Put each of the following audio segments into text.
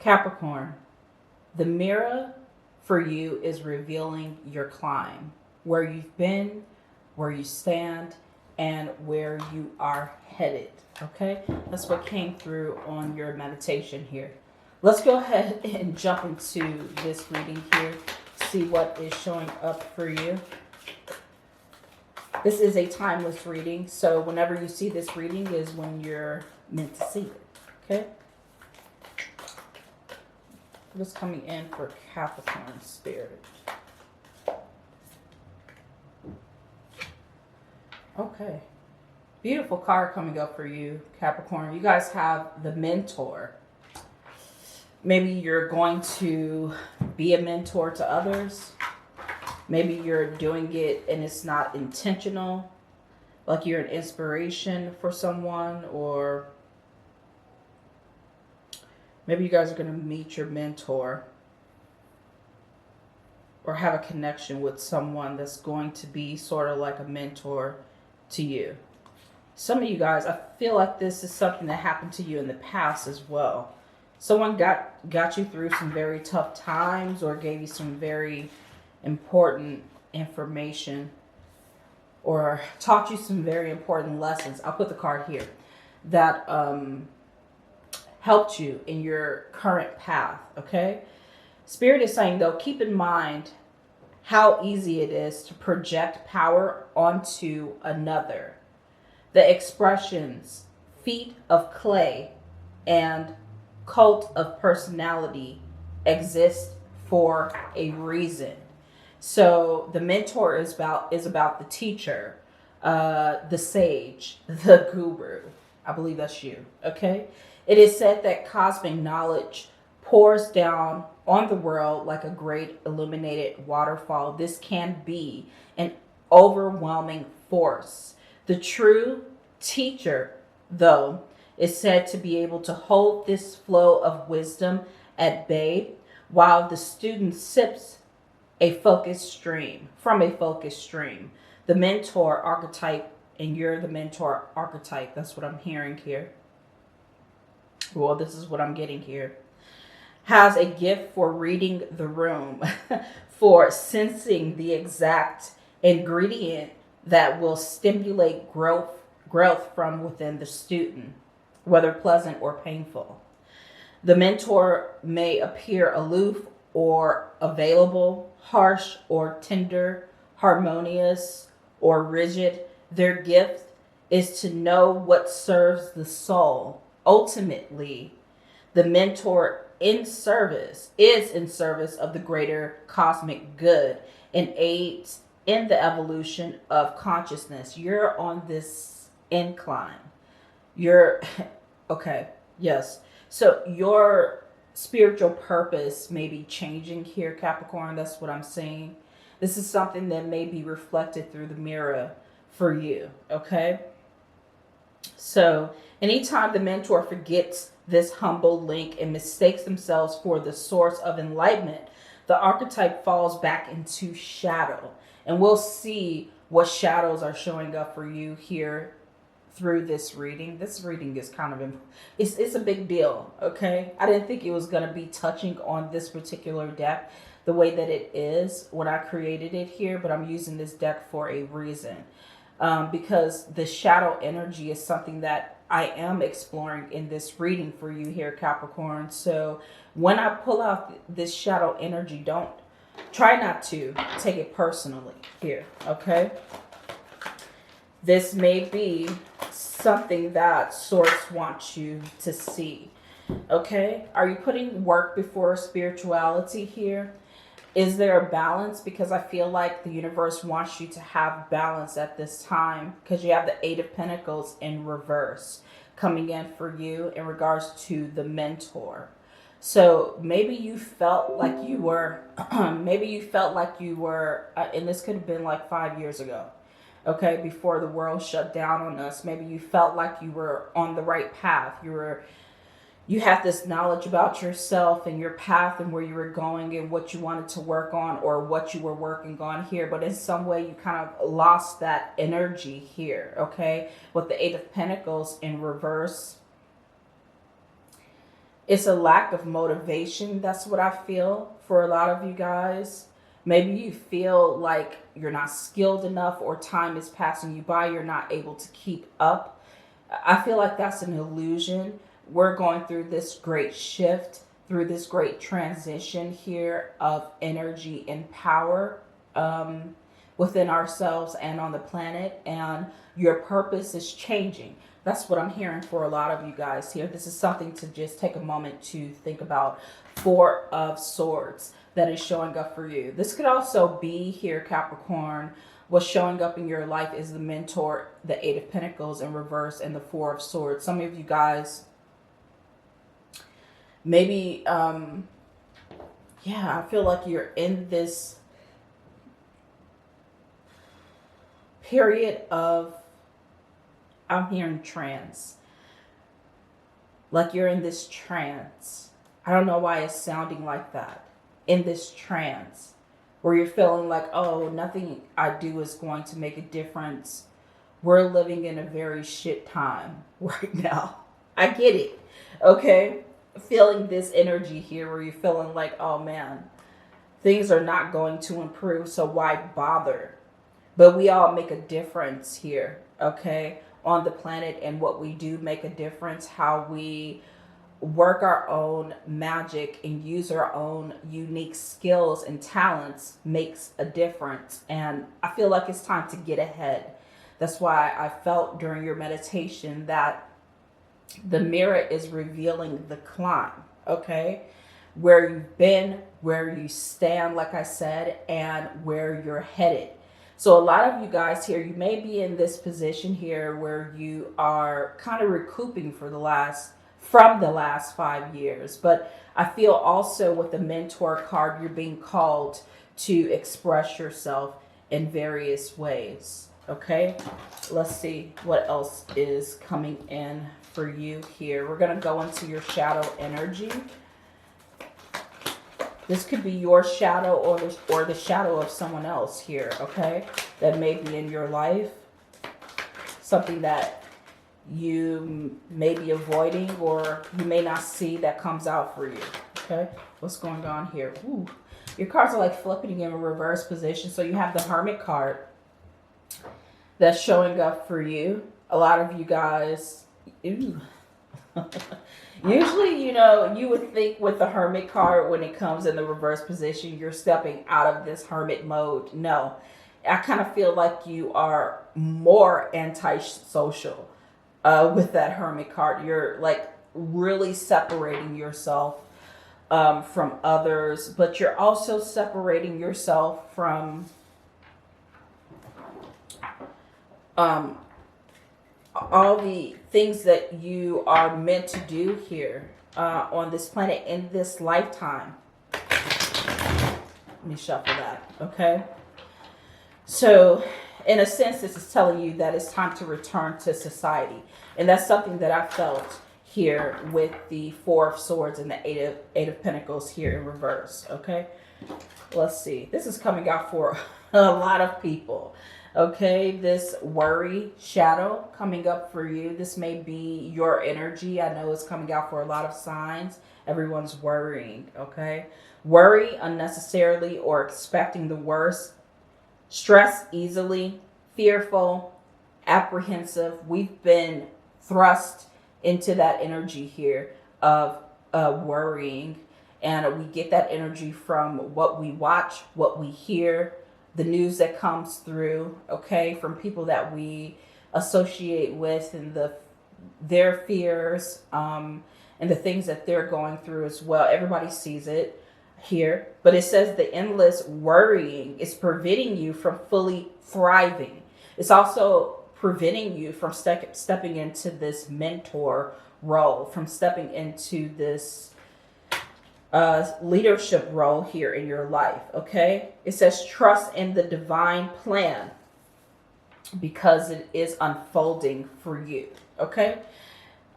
Capricorn, the mirror for you is revealing your climb, where you've been, where you stand, and where you are headed. Okay, that's what came through on your meditation here. Let's go ahead and jump into this reading here, see what is showing up for you. This is a timeless reading, so whenever you see this reading is when you're meant to see it. Okay? What's coming in for Capricorn spirit? Okay. Beautiful card coming up for you, Capricorn. You guys have the mentor. Maybe you're going to be a mentor to others. Maybe you're doing it and it's not intentional. Like you're an inspiration for someone, or maybe you guys are going to meet your mentor or have a connection with someone that's going to be sort of like a mentor to you. Some of you guys, I feel like this is something that happened to you in the past as well. Someone got you through some very tough times or gave you some very important information or taught you some very important lessons. I'll put the card here that helped you in your current path. Okay, Spirit is saying though, keep in mind how easy it is to project power onto another. The expressions feet of clay and cult of personality exist for a reason. So the mentor is about the teacher, the sage, the guru. I believe that's you. Okay. It is said that cosmic knowledge pours down on the world like a great illuminated waterfall. This can be an overwhelming force. The true teacher, though, is said to be able to hold this flow of wisdom at bay while the student sips a focused stream from a focused stream. The mentor archetype, and you're the mentor archetype. That's what I'm hearing here. Well, this is what I'm getting here. Has a gift for reading the room, for sensing the exact ingredient that will stimulate growth from within the student, whether pleasant or painful. The mentor may appear aloof or available, harsh or tender, harmonious or rigid. Their gift is to know what serves the soul. Ultimately, the mentor is in service of the greater cosmic good and aids in the evolution of consciousness. You're on this incline. Okay, yes. So your spiritual purpose may be changing here, Capricorn. That's what I'm saying. This is something that may be reflected through the mirror for you, okay? So anytime the mentor forgets this humble link and mistakes themselves for the source of enlightenment, the archetype falls back into shadow. And we'll see what shadows are showing up for you here through this reading. This reading is kind of, it's a big deal, okay? I didn't think it was going to be touching on this particular deck the way that it is when I created it here, but I'm using this deck for a reason. Because the shadow energy is something that I am exploring in this reading for you here, Capricorn. So when I pull out this shadow energy, try not to take it personally here, okay? This may be something that Source wants you to see, okay? Are you putting work before spirituality here? Is there a balance? Because I feel like the universe wants you to have balance at this time, because you have the Eight of Pentacles in reverse coming in for you in regards to the mentor. So maybe you felt like you were, and this could have been like 5 years ago, okay, before the world shut down on us. Maybe you felt like you were on the right path. You had this knowledge about yourself and your path and where you were going and what you wanted to work on or what you were working on here. But in some way, you kind of lost that energy here, okay? With the Eight of Pentacles in reverse, It's a lack of motivation. That's what I feel for a lot of you guys. Maybe you feel like you're not skilled enough or time is passing you by. You're not able to keep up. I feel like that's an illusion. We're going through this great shift, through this great transition here of energy and power within ourselves and on the planet. And your purpose is changing. That's what I'm hearing for a lot of you guys here. This is something to just take a moment to think about. Four of Swords that is showing up for you. This could also be here, Capricorn. What's showing up in your life is the Mentor, the Eight of Pentacles in reverse, and the Four of Swords. Some of you guys, maybe, yeah, I feel like you're in this period of, I'm hearing trance. Like you're in this trance. I don't know why it's sounding like that. In this trance where you're feeling like, oh, nothing I do is going to make a difference. We're living in a very shit time right now. I get it. Okay. Feeling this energy here where you're feeling like, oh man, things are not going to improve. So why bother? But we all make a difference here. Okay. On the planet, and what we do make a difference. How we work our own magic and use our own unique skills and talents makes a difference. And I feel like it's time to get ahead. That's why I felt during your meditation that the mirror is revealing the climb, okay? Where you've been, where you stand, like I said, and where you're headed. So a lot of you guys here, you may be in this position here where you are kind of recouping from the last 5 years. But I feel also with the Mentor card, you're being called to express yourself in various ways. Okay, let's see what else is coming in for you here. We're going to go into your shadow energy. This could be your shadow or the shadow of someone else here, okay? That may be in your life. Something that you may be avoiding or you may not see that comes out for you, okay? What's going on here? Ooh, your cards are like flipping in a reverse position. So you have the Hermit card that's showing up for you. A lot of you guys, ooh. Usually, you know, you would think with the Hermit card, when it comes in the reverse position, you're stepping out of this hermit mode. No, I kind of feel like you are more antisocial with that Hermit card. You're like really separating yourself from others, but you're also separating yourself from all the things that you are meant to do here on this planet in this lifetime. Let me shuffle that, okay? So, in a sense, this is telling you that it's time to return to society. And that's something that I felt here with the Four of Swords and the Eight of Pentacles here in reverse, okay? Let's see. This is coming out for a lot of people. Okay, this worry shadow coming up for you. This may be your energy. I know it's coming out for a lot of signs. Everyone's worrying, okay? Worry unnecessarily or expecting the worst. Stress easily, fearful, apprehensive. We've been thrust into that energy here of worrying. And we get that energy from what we watch, what we hear, the news that comes through, okay, from people that we associate with and their fears and the things that they're going through as well. Everybody sees it here, but it says the endless worrying is preventing you from fully thriving. It's also preventing you from stepping into this mentor role, from stepping into this leadership role here in your life, okay? It says trust in the divine plan because it is unfolding for you, okay?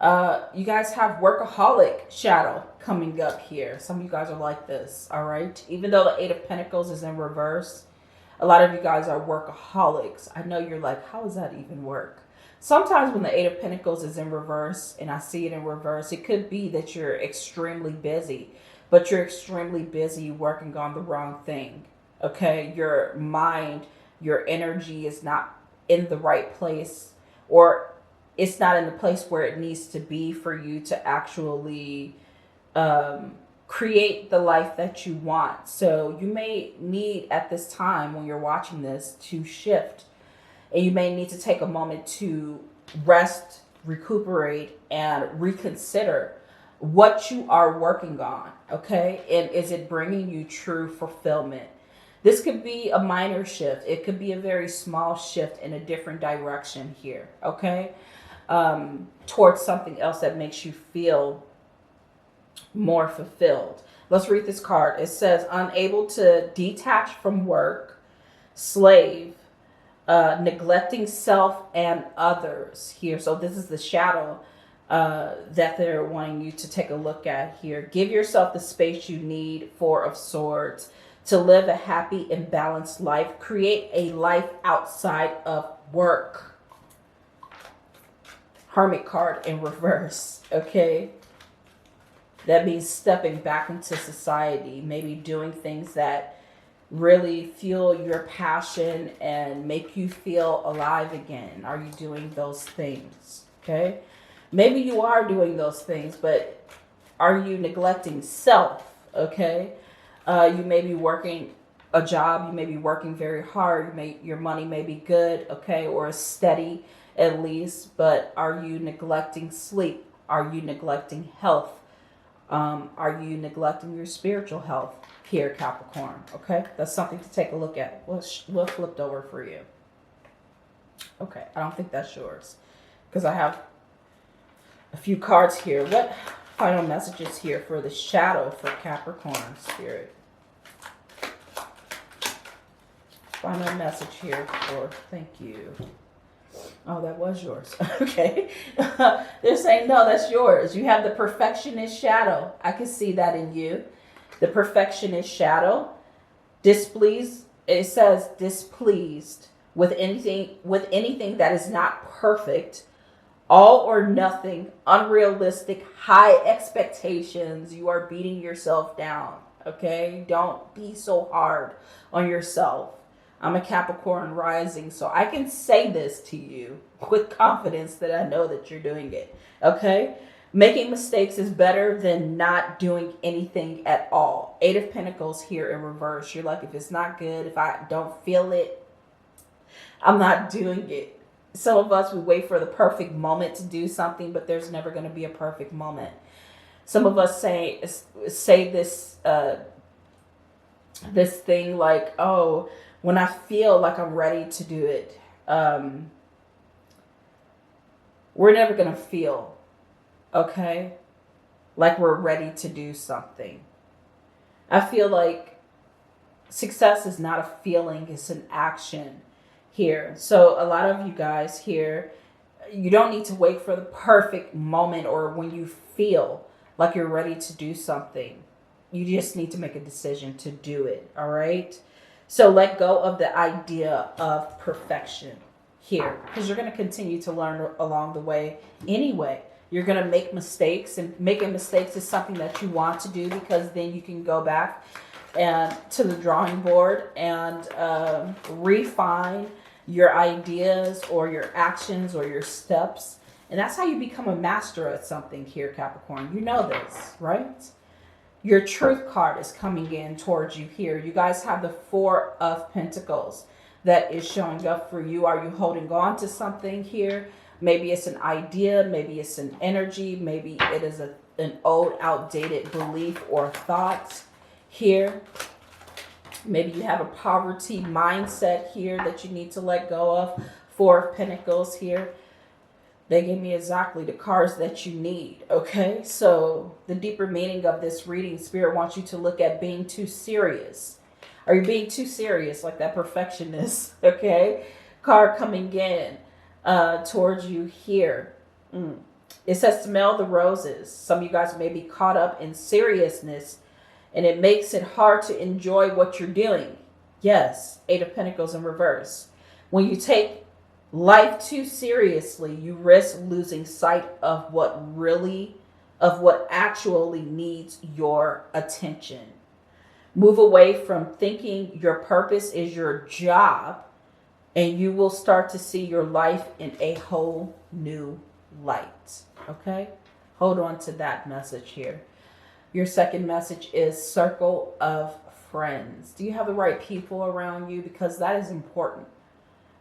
You guys have workaholic shadow coming up here. Some of you guys are like this, all right? Even though the Eight of Pentacles is in reverse, a lot of you guys are workaholics. I know you're like, how does that even work? Sometimes when the Eight of Pentacles is in reverse, and I see it in reverse, it could be that you're extremely busy, but you're extremely busy working on the wrong thing. Okay, your mind, your energy is not in the right place, or it's not in the place where it needs to be for you to actually create the life that you want. So you may need at this time when you're watching this to shift, and you may need to take a moment to rest, recuperate, and reconsider what you are working on. Okay, and is it bringing you true fulfillment? This could be a minor shift. It could be a very small shift in a different direction here. Okay, towards something else that makes you feel more fulfilled. Let's read this card. It says, unable to detach from work, slave, neglecting self and others here. So this is the shadow that they're wanting you to take a look at here. Give yourself the space you need, Four of Swords, to live a happy and balanced life. Create a life outside of work. Hermit card in reverse. Okay. That means stepping back into society, maybe doing things that really fuel your passion and make you feel alive again. Are you doing those things? Okay. Maybe you are doing those things, but are you neglecting self? Okay. You may be working a job. You may be working very hard. Your money may be good. Okay. Or steady at least, but are you neglecting sleep? Are you neglecting health? Are you neglecting your spiritual health here, Capricorn? Okay, that's something to take a look at. We'll flip over for you. Okay, I don't think that's yours because I have a few cards here. What final messages here for the shadow for Capricorn spirit? Final message here for, thank you. Oh, that was yours. Okay. They're saying, no, that's yours. You have the perfectionist shadow. I can see that in you. The perfectionist shadow. Displeased. It says displeased with anything that is not perfect. All or nothing. Unrealistic. High expectations. You are beating yourself down. Okay. Don't be so hard on yourself. I'm a Capricorn rising, so I can say this to you with confidence that I know that you're doing it. Okay? Making mistakes is better than not doing anything at all. Eight of Pentacles here in reverse. You're like, if it's not good, if I don't feel it, I'm not doing it. Some of us, we wait for the perfect moment to do something, but there's never going to be a perfect moment. Some of us say this this thing like, oh, when I feel like I'm ready to do it, we're never going to feel, okay, like we're ready to do something. I feel like success is not a feeling, it's an action here. So a lot of you guys here, you don't need to wait for the perfect moment or when you feel like you're ready to do something. You just need to make a decision to do it, all right? So let go of the idea of perfection here, because you're going to continue to learn along the way anyway. You're going to make mistakes, and making mistakes is something that you want to do because then you can go back and to the drawing board and refine your ideas or your actions or your steps. And that's how you become a master at something here, Capricorn. You know this, right? Your truth card is coming in towards you here. You guys have the Four of Pentacles that is showing up for you. Are you holding on to something here? Maybe it's an idea. Maybe it's an energy. Maybe it is an old, outdated belief or thought here. Maybe you have a poverty mindset here that you need to let go of. Four of Pentacles here. They gave me exactly the cards that you need, okay? So the deeper meaning of this reading, Spirit wants you to look at being too serious. Are you being too serious like that perfectionist, okay? Card coming in towards you here. It says smell the roses. Some of you guys may be caught up in seriousness and it makes it hard to enjoy what you're doing. Yes, Eight of Pentacles in reverse. When you take life too seriously, you risk losing sight of what actually needs your attention. Move away from thinking your purpose is your job, and you will start to see your life in a whole new light. Okay? Hold on to that message here. Your second message is circle of friends. Do you have the right people around you? Because that is important.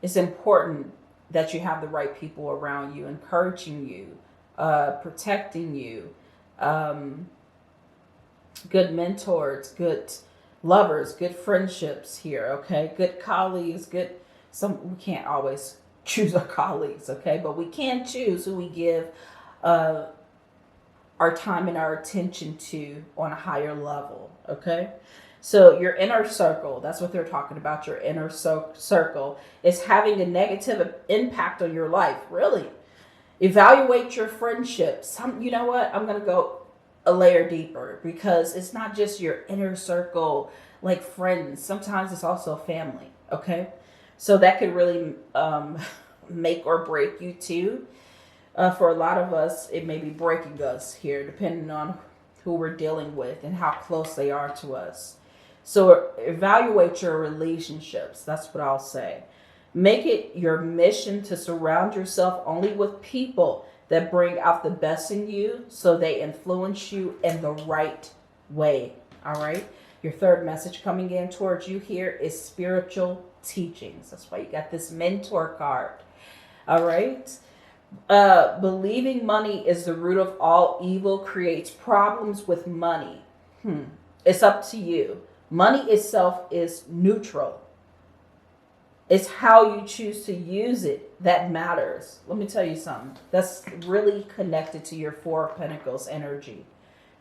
It's important that you have the right people around you, encouraging you, protecting you, good mentors, good lovers, good friendships here, okay? Good colleagues, we can't always choose our colleagues, okay? But we can choose who we give our time and our attention to on a higher level, okay? So your inner circle, that's what they're talking about. Your inner circle is having a negative impact on your life, really. Evaluate your friendships. You know what? I'm going to go a layer deeper, because it's not just your inner circle, like friends. Sometimes it's also family, okay? So that could really make or break you too. For a lot of us, it may be breaking us here, depending on who we're dealing with and how close they are to us. So evaluate your relationships. That's what I'll say. Make it your mission to surround yourself only with people that bring out the best in you, so they influence you in the right way. All right. Your third message coming in towards you here is spiritual teachings. That's why you got this mentor card. All right. Believing money is the root of all evil creates problems with money. It's up to you. Money itself is neutral. It's how you choose to use it that matters. Let me tell you something. That's really connected to your Four of Pentacles energy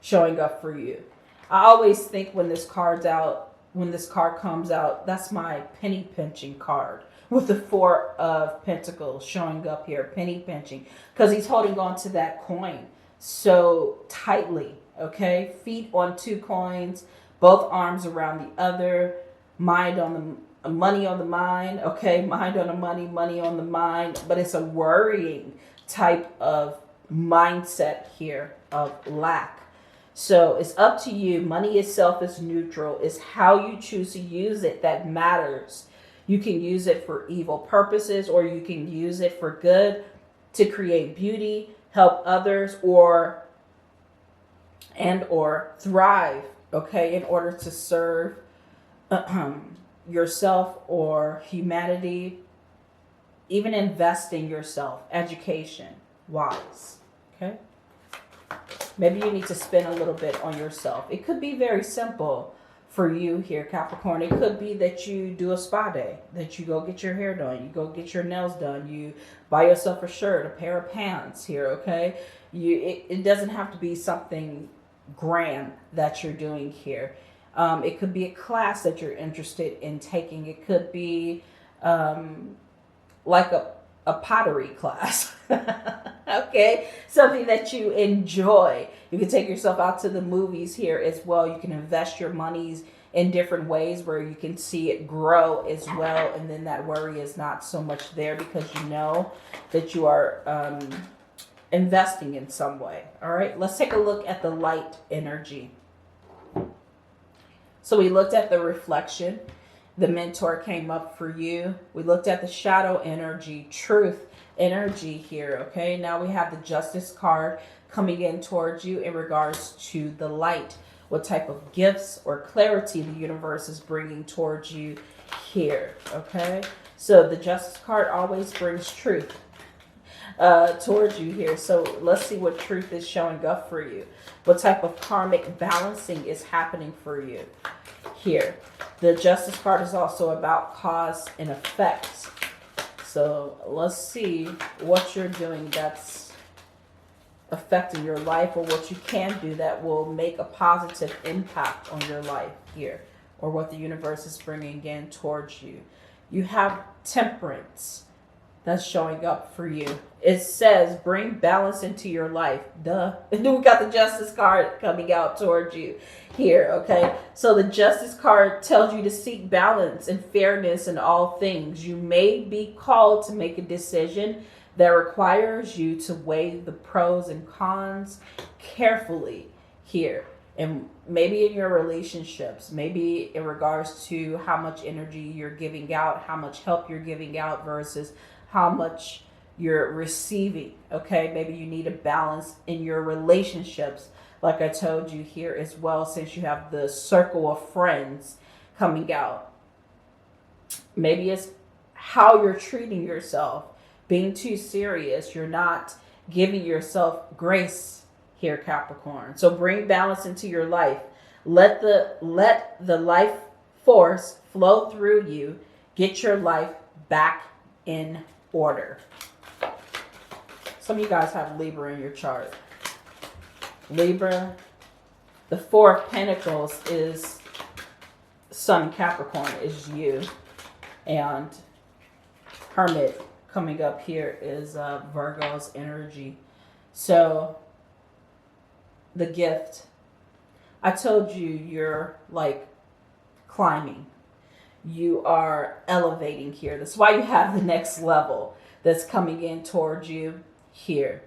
showing up for you. I always think when this card comes out, that's my penny pinching card with the Four of Pentacles showing up here, penny pinching, because he's holding on to that coin so tightly, okay? Feet on two coins, both arms around the other, mind on the money on the mind, okay? Mind on the money, money on the mind, but it's a worrying type of mindset here of lack. So it's up to you. Money itself is neutral. It's how you choose to use it that matters. You can use it for evil purposes, or you can use it for good, to create beauty, help others, or thrive, okay, in order to serve yourself or humanity, even invest in yourself, education wise, okay? Maybe you need to spend a little bit on yourself. It could be very simple for you here, Capricorn. It could be that you do a spa day, that you go get your hair done, you go get your nails done, you buy yourself a shirt, a pair of pants here, okay? It doesn't have to be something grand that you're doing here. It could be a class that you're interested in taking. It could be like a pottery class, okay? Something that you enjoy. You can take yourself out to the movies here as well. You can invest your monies in different ways where you can see it grow as well. And then that worry is not so much there, because you know that you are investing in some way. All right, let's take a look at the light energy. So we looked at the reflection. The mentor came up for you. We looked at the shadow energy, truth energy here, okay? Now we have the Justice card coming in towards you in regards to the light. What type of gifts or clarity the universe is bringing towards you here, okay? So the Justice card always brings truth towards you here. So let's see what truth is showing up for you. What type of karmic balancing is happening for you here. The Justice card is also about cause and effect. So let's see what you're doing that's affecting your life, or what you can do that will make a positive impact on your life here, or what the universe is bringing in towards you. You have Temperance. that's showing up for you. It says bring balance into your life. Duh. And then we got the Justice card coming out towards you here, okay? So the Justice card tells you to seek balance and fairness in all things. You may be called to make a decision that requires you to weigh the pros and cons carefully here. And maybe in your relationships, maybe in regards to how much energy you're giving out, how much help you're giving out versus how much you're receiving. Okay, maybe you need a balance in your relationships, like I told you here as well, since you have the circle of friends coming out. Maybe it's how you're treating yourself, being too serious. You're not giving yourself grace here, Capricorn. So bring balance into your life. Let the life force flow through you. Get your life back in order. Some of you guys have Libra in your chart. Libra, the Four of Pentacles is Sun. Capricorn is you. And Hermit coming up here is Virgo's energy. So the gift, I told you, you're like climbing. You are elevating here. That's why you have the next level that's coming in towards you here.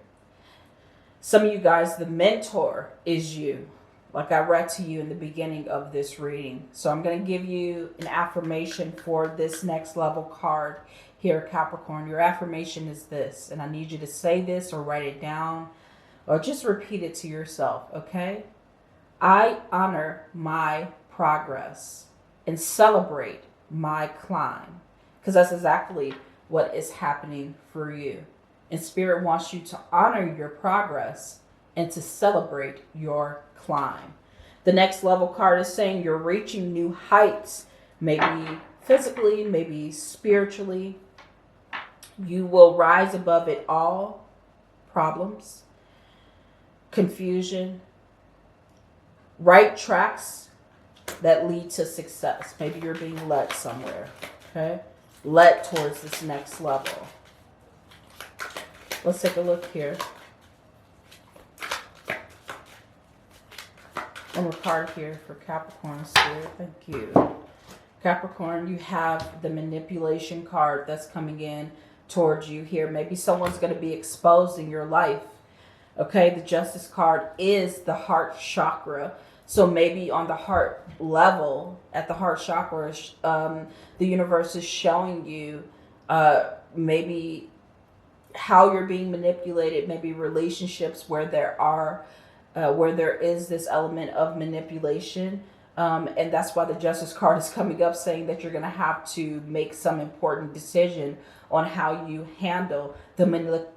Some of you guys, the mentor is you, like I read to you in the beginning of this reading. So I'm going to give you an affirmation for this next level card here, Capricorn. Your affirmation is this, and I need you to say this or write it down or just repeat it to yourself, okay? I honor my progress and celebrate my climb, because that's exactly what is happening for you. And Spirit wants you to honor your progress and to celebrate your climb. The next level card is saying you're reaching new heights, maybe physically, maybe spiritually. You will rise above it all, problems, confusion, right tracks that lead to success. Maybe you're being led somewhere, okay? Led towards this next level. Let's take a look here. One more card here for Capricorn Spirit. Thank you. Capricorn, you have the manipulation card that's coming in towards you here. Maybe someone's going to be exposed in your life. Okay, the Justice card is the heart chakra. So maybe on the heart level, at the heart chakra, the universe is showing you maybe how you're being manipulated, maybe relationships where there is this element of manipulation. And that's why the Justice card is coming up, saying that you're going to have to make some important decision on how you handle the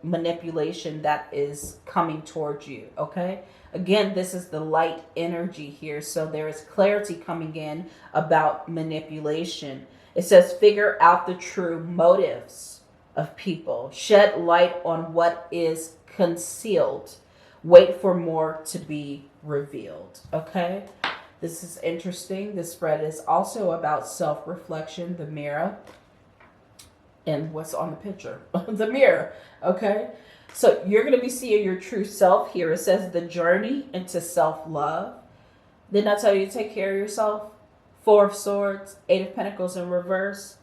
manipulation that is coming towards you, okay? Again, this is the light energy here, so there is clarity coming in about manipulation. It says, figure out the true motives of people. Shed light on what is concealed. Wait for more to be revealed, okay? This is interesting. This spread is also about self-reflection, the mirror, and what's on the picture, the mirror, okay? So you're going to be seeing your true self here. It says the journey into self-love. Didn't I tell you to take care of yourself? Four of Swords, Eight of Pentacles in reverse.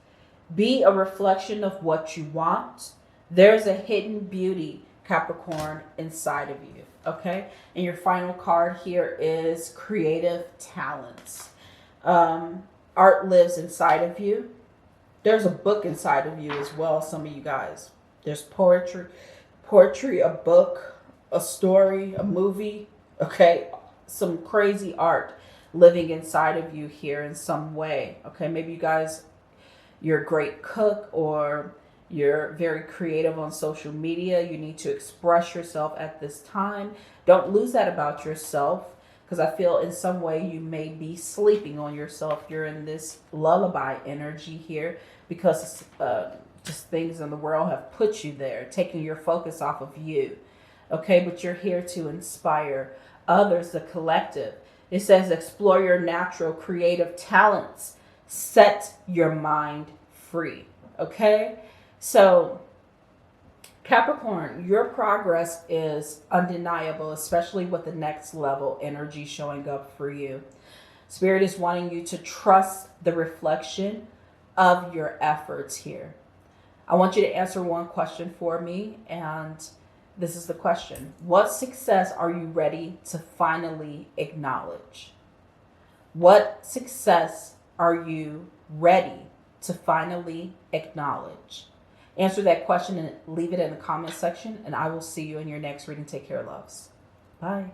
Be a reflection of what you want. There's a hidden beauty, Capricorn, inside of you, okay? And your final card here is creative talents. Art lives inside of you. There's a book inside of you as well, some of you guys. There's poetry, a book, a story, a movie, okay? Some crazy art living inside of you here in some way, okay? Maybe you guys, you're a great cook, or you're very creative on social media. You need to express yourself at this time. Don't lose that about yourself, because I feel in some way you may be sleeping on yourself. You're in this lullaby energy here because just things in the world have put you there, taking your focus off of you. Okay, but you're here to inspire others, the collective. It says explore your natural creative talents. Set your mind free. Okay, so Capricorn, your progress is undeniable, especially with the next level energy showing up for you. Spirit is wanting you to trust the reflection of your efforts here. I want you to answer one question for me, and this is the question. What success are you ready to finally acknowledge? What success are you ready to finally acknowledge? Answer that question and leave it in the comment section, and I will see you in your next reading. Take care, loves. Bye.